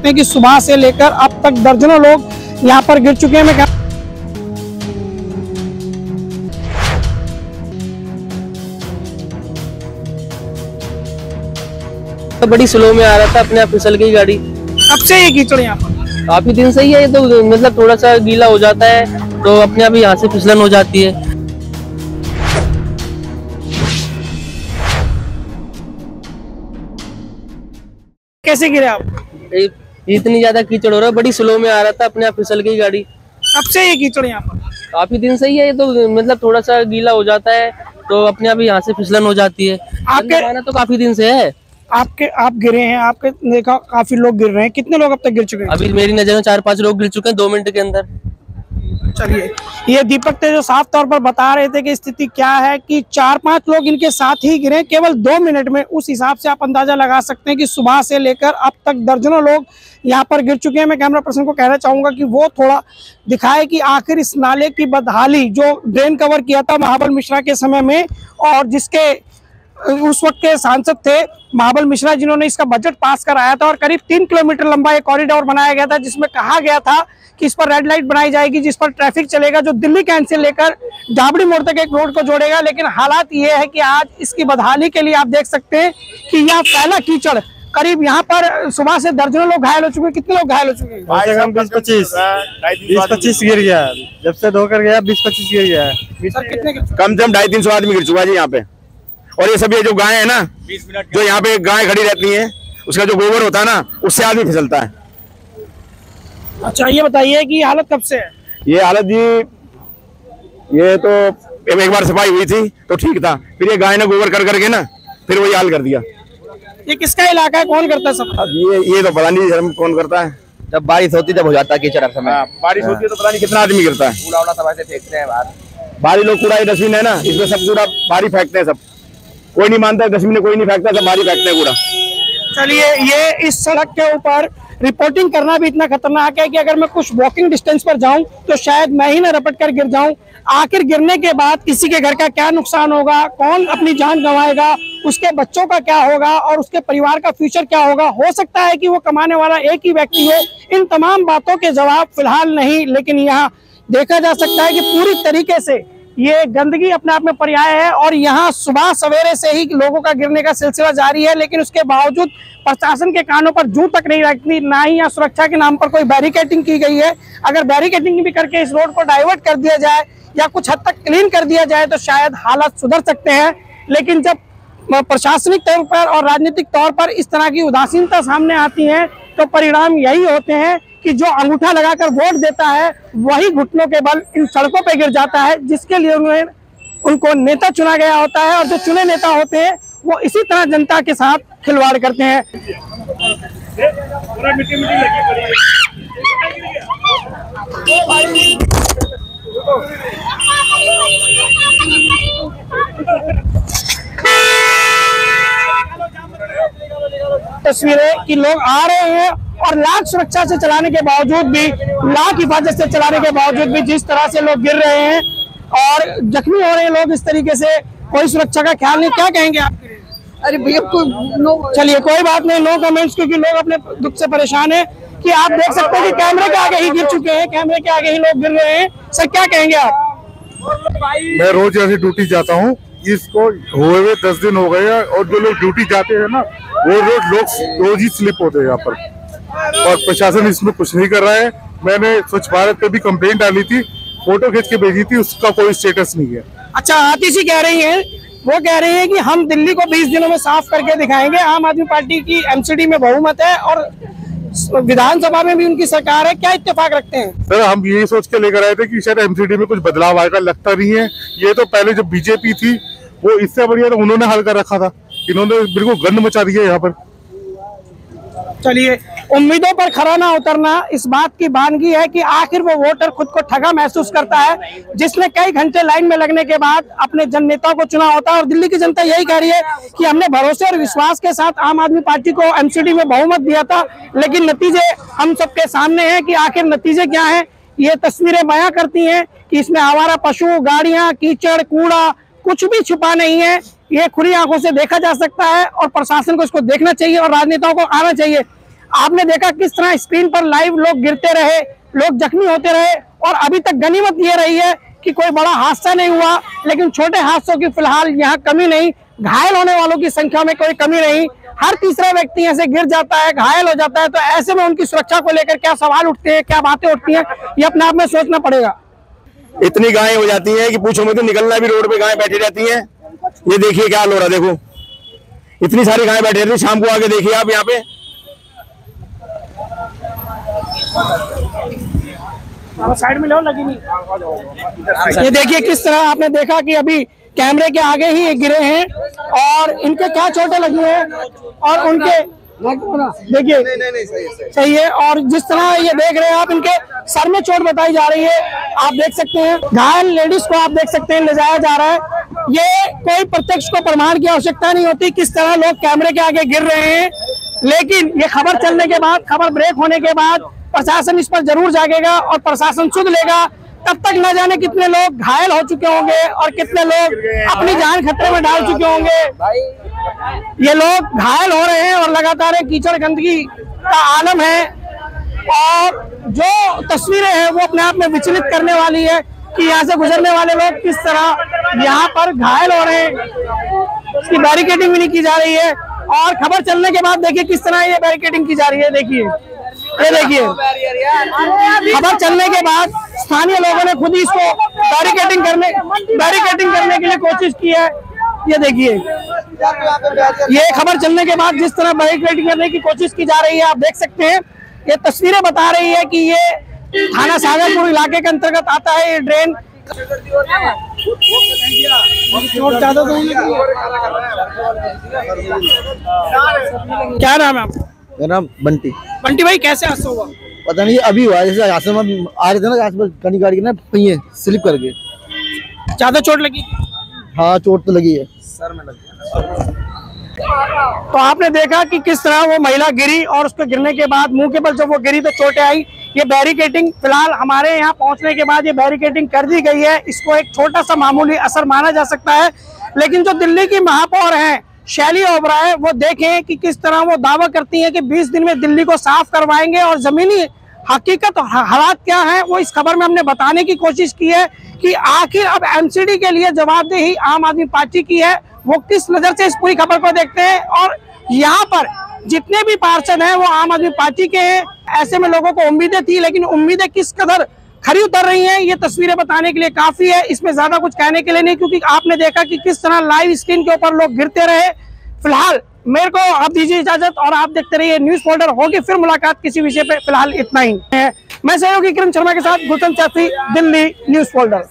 सकते हैं कि सुबह से लेकर अब तक दर्जनों लोग यहाँ पर गिर चुके हैं। मैं तो बड़ी स्लो में आ रहा था, अपने आप फिसल गई गाड़ी। कब से ये कीचड़ यहाँ पर? काफी दिन से ही है ये तो, मतलब थोड़ा सा गीला हो जाता है तो अपने आप यहाँ से फिसलन हो जाती है। कैसे गिरे आप? इतनी ज्यादा कीचड़ हो रहा है, बड़ी स्लो में आ रहा था, अपने आप फिसल गई गाड़ी। कब से ये कीचड़ यहाँ पर? काफी दिन से ही है ये तो, मतलब थोड़ा सा गीला हो जाता है तो अपने आप यहाँ से फिसलन हो जाती है। आपके तो काफी दिन से है। आप गिरे हैं, आपके देखा काफी लोग गिर रहे हैं। कितने लोग अब तक गिर चुके हैं? अभी मेरी नजर में 4-5 लोग गिर चुके हैं 2 मिनट के अंदर। चलिए, ये दीपक थे जो साफ तौर पर बता रहे थे कि स्थिति क्या है कि 4-5 लोग इनके साथ ही गिरे केवल 2 मिनट में। उस हिसाब से आप अंदाजा लगा सकते हैं कि सुबह से लेकर अब तक दर्जनों लोग यहाँ पर गिर चुके हैं। मैं कैमरा पर्सन को कहना चाहूंगा कि वो थोड़ा दिखाए कि आखिर इस नाले की बदहाली जो ड्रेन कवर किया था महाबल मिश्रा के समय में, और जिसके उस वक्त के सांसद थे महाबल मिश्रा जिन्होंने इसका बजट पास कराया था, और करीब 3 किलोमीटर लंबा एक कॉरिडोर बनाया गया था जिसमें कहा गया था कि इस पर रेड लाइट बनाई जाएगी जिस पर ट्रैफिक चलेगा, जो दिल्ली कैंट से लेकर डाबड़ी मोड़ तक एक रोड को जोड़ेगा। लेकिन हालात ये है कि आज इसकी बदहाली के लिए आप देख सकते हैं कि यहाँ फैला कीचड़, करीब यहाँ पर सुबह से दर्जनों लोग घायल हो चुके हैं। कितने लोग घायल हो चुके हैं? 20-25 गिर गया। जब से धोकर गया 20-25 गिर गया है। कितने? कम से कम 250-300 आदमी गिर चुका है जी यहाँ पे। और ये सब ये जो गाय है ना, जो यहाँ पे गाय खड़ी रहती है, उसका जो गोबर होता है ना, उससे आदमी फिसलता है। अच्छा, ये बताइए कि हालत कब से है? ये हालत जी, ये तो एक बार सफाई हुई थी तो ठीक था, फिर ये गाय ने गोबर कर करके ना फिर वही हाल कर दिया। ये किसका इलाका है, कौन करता है सब? अब ये तो पता नहीं शर्म कौन करता है। जब बारिश होती तब हो जाता है कीचड़ हर समय। बारिश होती है तो पता नहीं कितना आदमी गिरता है। कूड़ा उड़ा सब ऐसे फेंकते हैं बाहर। बाहरी लोग कूड़ा, ये डस्टबिन है ना, इसमें सब कूड़ा बाहरी फेंकते हैं। सब कोई नहीं मानता है, डस्टबिन में कोई नहीं फेंकता, सब बाहरी फेंकते हैं कूड़ा। चलिए, ये इस सड़क के ऊपर रिपोर्टिंग करना भी इतना खतरनाक है कि अगर मैं कुछ वॉकिंग डिस्टेंस पर जाऊं तो शायद मैं ही ना रपट कर गिर जाऊं। आखिर गिरने के बाद किसी के घर का क्या नुकसान होगा, कौन अपनी जान गंवाएगा, उसके बच्चों का क्या होगा और उसके परिवार का फ्यूचर क्या होगा। हो सकता है कि वो कमाने वाला एक ही व्यक्ति हो। इन तमाम बातों के जवाब फिलहाल नहीं, लेकिन यहाँ देखा जा सकता है कि पूरी तरीके से ये गंदगी अपने आप में पर्याय है और यहाँ सुबह सवेरे से ही लोगों का गिरने का सिलसिला जारी है। लेकिन उसके बावजूद प्रशासन के कानों पर जूं तक नहीं रखती, ना ही यहाँ सुरक्षा के नाम पर कोई बैरिकेडिंग की गई है। अगर बैरिकेडिंग भी करके इस रोड को डाइवर्ट कर दिया जाए या कुछ हद तक क्लीन कर दिया जाए तो शायद हालात सुधर सकते हैं। लेकिन जब प्रशासनिक तौर पर और राजनीतिक तौर पर इस तरह की उदासीनता सामने आती है तो परिणाम यही होते हैं कि जो अंगूठा लगाकर वोट देता है वही घुटनों के बल इन सड़कों पे गिर जाता है, जिसके लिए उनको नेता चुना गया होता है। और जो चुने नेता होते हैं वो इसी तरह जनता के साथ खिलवाड़ करते हैं। तस्वीरें कि लोग आ रहे हैं और लाख सुरक्षा से चलाने के बावजूद भी, लाख हिफाजत से चलाने के बावजूद भी जिस तरह से लोग गिर रहे हैं और जख्मी हो रहे हैं लोग इस तरीके से, कोई सुरक्षा का ख्याल नहीं। क्या कहेंगे आप? अरे भैया चलिए, कोई बात नहीं, नो कमेंट्स, क्योंकि लोग अपने दुख से परेशान हैं। कि आप देख सकते हैं कि कैमरे के आगे ही गिर चुके हैं, कैमरे के आगे ही लोग गिर रहे हैं। सर, क्या कहेंगे आप? मैं रोज ऐसे ड्यूटी जाता हूँ, इसको हुए 10 दिन हो गए हैं और जो लोग ड्यूटी जाते हैं ना वो रोज ही स्लिप होते हैं यहाँ पर, और प्रशासन इसमें कुछ नहीं कर रहा है। मैंने स्वच्छ भारत पे भी कंप्लेंट डाली थी, फोटो खींच के भेजी थी, उसका कोई स्टेटस नहीं है। अच्छा, आतिशी कह रही है, वो कह रही है कि हम दिल्ली को 20 दिनों में साफ करके दिखाएंगे। आम आदमी पार्टी की एमसीडी में बहुमत है और विधानसभा में भी उनकी सरकार है, क्या इत्तेफाक रखते हैं? सर, हम यही सोच के लेकर आए थे कि शायद एमसीडी में कुछ बदलाव आएगा, लगता नहीं है। ये तो पहले जो बीजेपी थी वो इससे बढ़िया तो उन्होंने हल कर रखा था, इन्होंने बिल्कुल गंद मचा दिया यहाँ पर। चलिए, उम्मीदों पर खरा ना उतरना इस बात की बानगी है कि आखिर वो वोटर खुद को ठगा महसूस करता है जिसने कई घंटे लाइन में लगने के बाद अपने जन नेता को चुना होता है। और दिल्ली की जनता यही कह रही है कि हमने भरोसे और विश्वास के साथ आम आदमी पार्टी को एमसीडी में बहुमत दिया था, लेकिन नतीजे हम सबके सामने हैं कि आखिर नतीजे क्या हैं। ये तस्वीरें बयां करती हैं कि इसमें आवारा पशु, गाड़ियां, कीचड़, कूड़ा, कुछ भी छुपा नहीं है। ये खुली आंखों से देखा जा सकता है और प्रशासन को इसको देखना चाहिए और राजनेताओं को आना चाहिए। आपने देखा किस तरह स्क्रीन पर लाइव लोग गिरते रहे, लोग जख्मी होते रहे, और अभी तक गनीमत ये रही है कि कोई बड़ा हादसा नहीं हुआ। लेकिन छोटे हादसों की फिलहाल यहाँ कमी नहीं, घायल होने वालों की संख्या में कोई कमी नहीं। हर तीसरा व्यक्ति ऐसे गिर जाता है, घायल हो जाता है। तो ऐसे में उनकी सुरक्षा को लेकर क्या सवाल उठते हैं, क्या बातें उठती हैं, ये अपने आप में सोचना पड़ेगा। इतनी गायें हो जाती हैं कि पूछो मत, निकलना भी रोड पे गायें बैठी रहती हैं। ये देखिए क्या हाल हो रहा है, देखो इतनी सारी गायें बैठी रहती हैं। शाम को आके देखिए आप यहाँ पे। साइड में लो, लगी नहीं। ये देखिए किस तरह आपने देखा कि अभी कैमरे के आगे ही ये गिरे हैं और इनके क्या चोटें लगी हैं, और उनके देखिए सही है। और जिस तरह ये देख रहे हैं आप, इनके सर में चोट बताई जा रही है, आप देख सकते हैं। घायल लेडीज को आप देख सकते हैं ले जाया जा रहा है। ये कोई प्रत्यक्ष को प्रमाण की आवश्यकता नहीं होती किस तरह लोग कैमरे के आगे गिर रहे हैं, लेकिन ये खबर चलने के बाद, खबर ब्रेक होने के बाद प्रशासन इस पर जरूर जागेगा और प्रशासन सुध लेगा। तब तक न जाने कितने लोग घायल हो चुके होंगे और कितने लोग अपनी जान खतरे में डाल चुके होंगे। ये लोग घायल हो रहे हैं और लगातार कीचड़ गंदगी का आलम है, और जो तस्वीरें हैं वो अपने आप में विचलित करने वाली है कि यहाँ से गुजरने वाले लोग किस तरह यहाँ पर घायल हो रहे हैं। इसकी बैरिकेडिंग भी नहीं की जा रही है, और खबर चलने के बाद देखिए किस तरह ये बैरिकेडिंग की जा रही है। देखिए ये देखिए, खबर चलने के बाद स्थानीय लोगों ने खुद ही इसको बैरिकेडिंग करने के लिए कोशिश की है। ये देखिए, ये खबर चलने के बाद जिस तरह बैरिकेडिंग करने की कोशिश की जा रही है, आप देख सकते हैं। ये तस्वीरें बता रही है कि ये थाना सागरपुर इलाके के अंतर्गत आता है। ये ड्रेन क्या नाम है आपका? मेरा नाम बंटी। बंटी भाई, कैसे हादसा हुआ? पता नहीं, अभी हुआ। जैसे आश्रम में आ रहे थे ना, आसपास कनी गाड़ी के ना पहिए स्लिप कर गए। ज्यादा चोट लगी? हाँ, चोट तो लगी है, सर में लगी। तो आपने देखा कि किस तरह वो महिला गिरी, और उसको गिरने के बाद मुंह के बल जब वो गिरी तो चोटें आई। ये बैरिकेडिंग फिलहाल हमारे यहाँ पहुंचने के बाद ये बैरिकेडिंग कर दी गई है। इसको एक छोटा सा मामूली असर माना जा सकता है, लेकिन जो दिल्ली की महापौर हैं शैली ओबराय, वो देखें कि किस तरह वो दावा करती हैं कि 20 दिन में दिल्ली को साफ करवाएंगे, और जमीनी हकीकत और हालात क्या है वो इस खबर में हमने बताने की कोशिश की है कि आखिर अब एमसीडी के लिए जवाबदेही आम आदमी पार्टी की है। वो किस नजर से इस पूरी खबर को देखते हैं, और यहाँ पर जितने भी पार्षद हैं वो आम आदमी पार्टी के हैं। ऐसे में लोगों को उम्मीदें थी, लेकिन उम्मीदें किस कदर खरी उतर रही हैं ये तस्वीरें बताने के लिए काफी है। इसमें ज्यादा कुछ कहने के लिए नहीं, क्योंकि आपने देखा कि किस तरह लाइव स्क्रीन के ऊपर लोग गिरते रहे। फिलहाल मेरे को आप दीजिए इजाजत, और आप देखते रहिए न्यूज फोल्डर। होगी फिर मुलाकात किसी विषय पे, फिलहाल इतना ही है। मैं सहयोगी किरण शर्मा के साथ गुलशन सैफी, दिल्ली न्यूज फोल्डर।